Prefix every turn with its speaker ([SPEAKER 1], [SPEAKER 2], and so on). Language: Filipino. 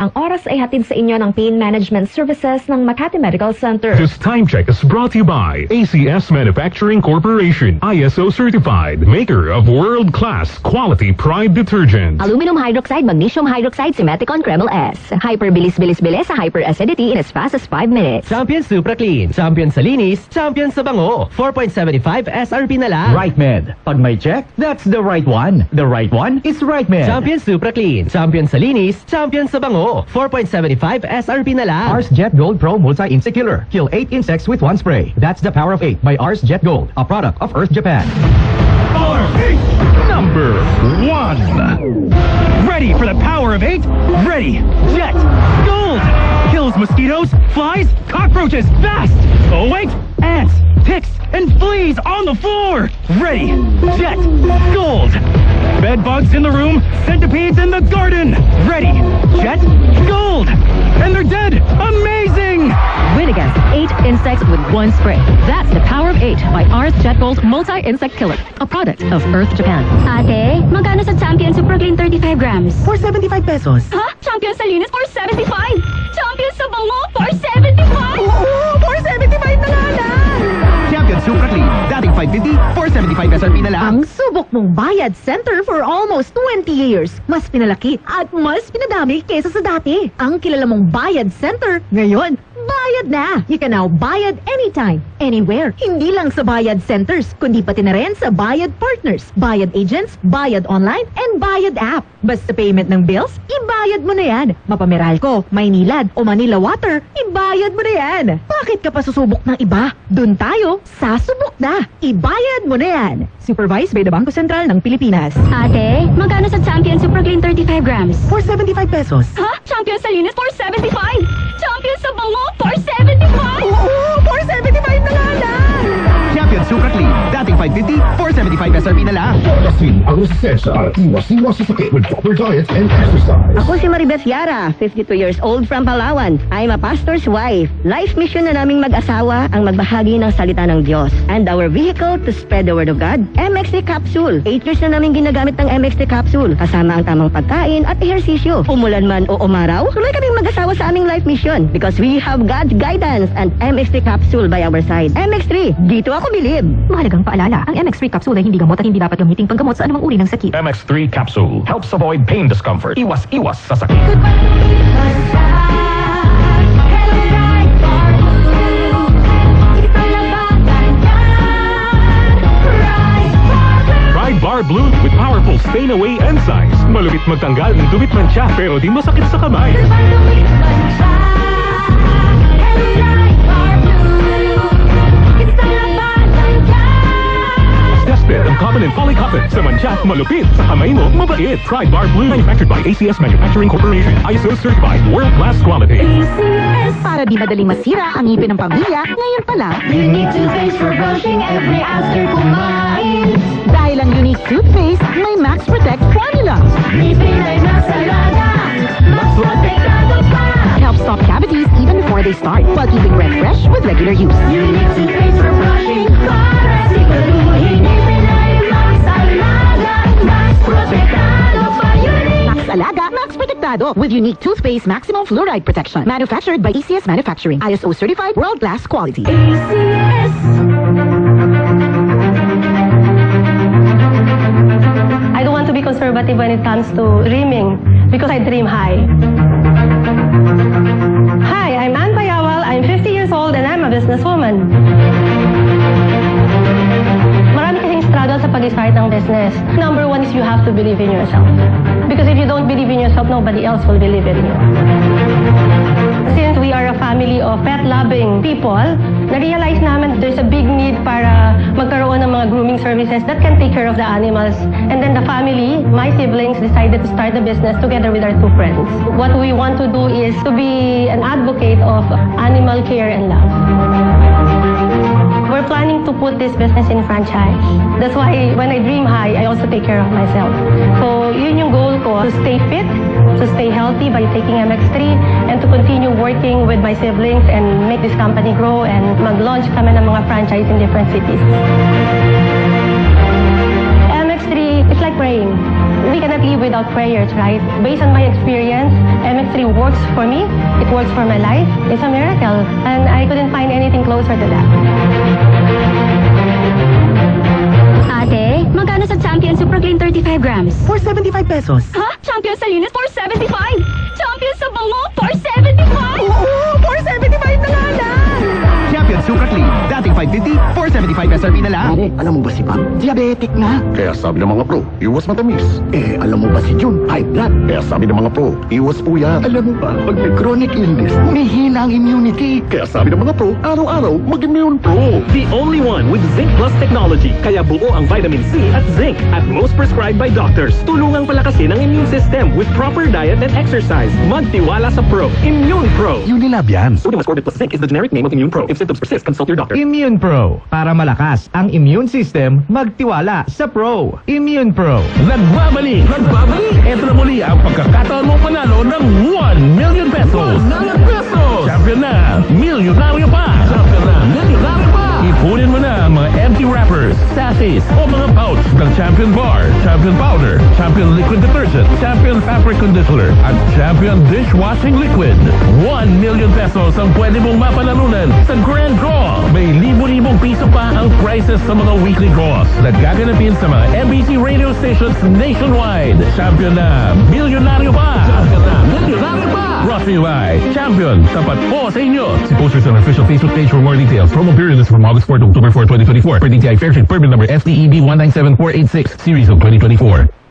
[SPEAKER 1] Ang oras ay hatid sa inyo ng Pain Management Services ng Makati Medical Center.
[SPEAKER 2] This time check is brought to you by ACS Manufacturing Corporation, ISO certified, maker of world-class quality Pride detergent.
[SPEAKER 3] Aluminum hydroxide, magnesium hydroxide, Simeticon Kreml S. Hyper-bilis-bilis-bilis sa hyper-acidity in as fast as 5 minutes.
[SPEAKER 4] Champion Supra Clean, Champion sa linis, Champion sa bango. 4.75 SRP na lang.
[SPEAKER 5] Right Med. Pag may check, that's the right one. The right one is Right Med.
[SPEAKER 4] Champion Supra Clean, Champion sa linis, Champion sa bango. 4.75 SRP na lang.
[SPEAKER 5] Ars Jet Gold Pro Multi-Insect Killer. Kill 8 insects with 1 spray. That's the power of 8 by Ars Jet Gold, a product of Earth Japan.
[SPEAKER 6] Number 1. Ready for the power of 8? Ready. Jet Gold. Kills mosquitoes, flies, cockroaches fast. Oh wait, ants, ticks, and fleas on the floor. Ready. Jet Gold. Bed bugs in the room, centipedes in the garden. Ready. Jet Gold. And they're dead. Amazing.
[SPEAKER 7] Win against 8 insects with 1 spray. That's the power of 8 by Ars Jet Gold Multi-Insect Killer, a product of Earth Japan.
[SPEAKER 3] Ate, magkano sa Champion Super Clean 35 grams?
[SPEAKER 8] 475 pesos.
[SPEAKER 3] Ha? Champion sa linis, 475. Champion sa bango, 475.
[SPEAKER 8] Oo, 475 na nga lang.
[SPEAKER 5] Champion Super Clean. Dating 550, 475 SRP na lang.
[SPEAKER 8] Ang subok mong bayad center for almost 20 years. Mas pinalaki at mas pinadami kesa sa dati. Ang kilala mong bayad center, ngayon, bayad na! You can now bayad anytime, anywhere. Hindi lang sa bayad centers, kundi pati na rin sa bayad partners, bayad agents, bayad online, and bayad app. Basta payment ng bills, ibayad mo na yan. Mapameralco, Maynilad, o Manila Water, ibayad mo na yan. Bakit ka pa susubok ng iba? Doon tayo, sasubok na. Ibayad mo na yan. Supervised by the Bangko Sentral ng Pilipinas.
[SPEAKER 3] Ate, magkano sa Champion Super Clean 35 grams?
[SPEAKER 8] 475 pesos.
[SPEAKER 3] Ha? Champion sa linis, 475. Champion sa bango, 475.
[SPEAKER 8] Oo, 475 na nga lang.
[SPEAKER 5] Champion Super Clean. Dating 550, 475 SRP na lang.
[SPEAKER 9] Kasi ang resistensya at iwas-iwas sa sakit with proper diet and exercise.
[SPEAKER 10] Ako si Maribeth Yara, 52 years old from Palawan. I'm a pastor's wife. Life mission na naming mag-asawa ang magbahagi ng salita ng Diyos. And our vehicle to spread the word of God, MXT Capsule. 8 years na namin ginagamit ng MXT Capsule. Kasama ang tamang pagkain at ehersisyo. Umulan man o umaraw, tuloy kaming mag-asawa sa aming life mission. Because we have God's guidance and MXT Capsule by our side. MX3, dito ako bilib.
[SPEAKER 7] Mahalagang paalala, ang MX3 capsule ay hindi gamot at hindi dapat gamitin panggamot sa anumang uri ng sakit.
[SPEAKER 2] MX3 capsule helps avoid pain discomfort. Iwas-iwas sa sakit. Pride Bar Blue with powerful stain-away enzymes. Malupit magtanggal ng dubit mancha pero di masakit sa kamay. Tested and common in polycotton. Sa mancha, malupit. Sa kamay mo, mabait. Pride Bar Blue. Manufactured by ACS Manufacturing Corporation. ISO certified. World-class quality.
[SPEAKER 7] Para di madaling masira ang ngipin ng pamilya, ngayon pa lang,
[SPEAKER 3] Unique toothpaste for brushing every after kumain.
[SPEAKER 7] dahil ang unique toothpaste may Max Protect formula.
[SPEAKER 3] Ngipin ay masalaga, mas protektado pa.
[SPEAKER 7] Helps stop cavities even before they start, while keeping breath fresh with regular use.
[SPEAKER 3] Unique toothpaste for brushing, para siguraduhin ngipin ay masalaga, mas protektado pa.
[SPEAKER 7] Max Alaga, Max Protectado with unique toothpaste maximum fluoride protection. Manufactured by ACS Manufacturing. ISO certified world-class quality.
[SPEAKER 3] ACS.
[SPEAKER 11] I don't want to be conservative when it comes to dreaming because I dream high. Hi, I'm Ann Payawal. I'm 50 years old and I'm a businesswoman. Marami kasing struggle sa pag-start ng business. Number 1 is you have to believe in yourself. Because if you don't believe in yourself, nobody else will believe in you. Since we are a family of pet-loving people, na-realize namin there's a big need para magkaroon ng mga grooming services that can take care of the animals. And then the family, my siblings, decided to start the business together with our 2 friends. What we want to do is to be an advocate of animal care and love. We're planning to put this business in franchise. That's why when I dream high, I also take care of myself. So yun yung goal ko, to stay fit, to stay healthy by taking MX3, and to continue working with my siblings and make this company grow and mag-launch kami ng mga franchise in different cities. MX3 is like praying. we cannot live without prayers, right? Based on my experience, MX3 works for me. It works for my life. It's a miracle. And I couldn't find anything closer to that.
[SPEAKER 3] Ate, magkano sa Champion Super Clean 35 grams?
[SPEAKER 8] 475 pesos.
[SPEAKER 3] Ha? Champion sa linis, 475! Champion sa bango, 475!
[SPEAKER 8] Oo, 475 na nga lang!
[SPEAKER 5] Champion Super Clean. Dating 550, 475 SRP na lang.
[SPEAKER 12] Pare, alam mo ba si Pam? Diabetic na.
[SPEAKER 9] Kaya sabi ng mga pro, iwas matamis.
[SPEAKER 12] Alam mo ba si Jun? High blood.
[SPEAKER 9] Kaya sabi ng mga pro, iwas puyat.
[SPEAKER 12] Alam mo ba, pag may chronic illness, humihina ang immunity.
[SPEAKER 9] Kaya sabi ng mga pro, araw-araw, mag-immune pro.
[SPEAKER 6] The only one with Zinc Plus technology. Kaya buo ang vitamin C at zinc at most prescribed by doctors. Tulungang palakasin ang immune system with proper diet and exercise. Magtiwala sa Pro. Immune Pro.
[SPEAKER 5] Unilab yan.
[SPEAKER 6] Sodium ascorbate plus zinc is the generic name of Immune Pro. If symptoms persist, consult your doctor.
[SPEAKER 5] Immune Pro. Para malakas ang immune system, magtiwala sa Pro. Immune Pro.
[SPEAKER 2] Nagbabalik! Ito na muli ang pagkakataon mong panalo ng 1 million pesos! 1 million pesos! Champion na! Milyonaryo pa! Champion na! Milyonaryo pa! Ipunin mo na ang mga empty wrappers, sachets o mga pouch ng Champion Bar, Champion Powder, Champion Liquid Detergent, Champion Fabric Conditioner at Champion Dishwashing Liquid. 1 million pesos ang pwede mong mapanalunan sa Grand Draw. May libo-libong piso pa ang prizes sa mga weekly draws na gaganapin sa mga MBC radio stations nationwide. Champion na! Milyonaryo pa! Champion na! Milyonaryo pa! Brought to you by Champion. Tapat po sa inyo. See posters on our official Facebook page for more details. Promo period is from August 4 to October 4, 2024. Per DTI Fairtrade permit number FTEB 197486, series of 2024.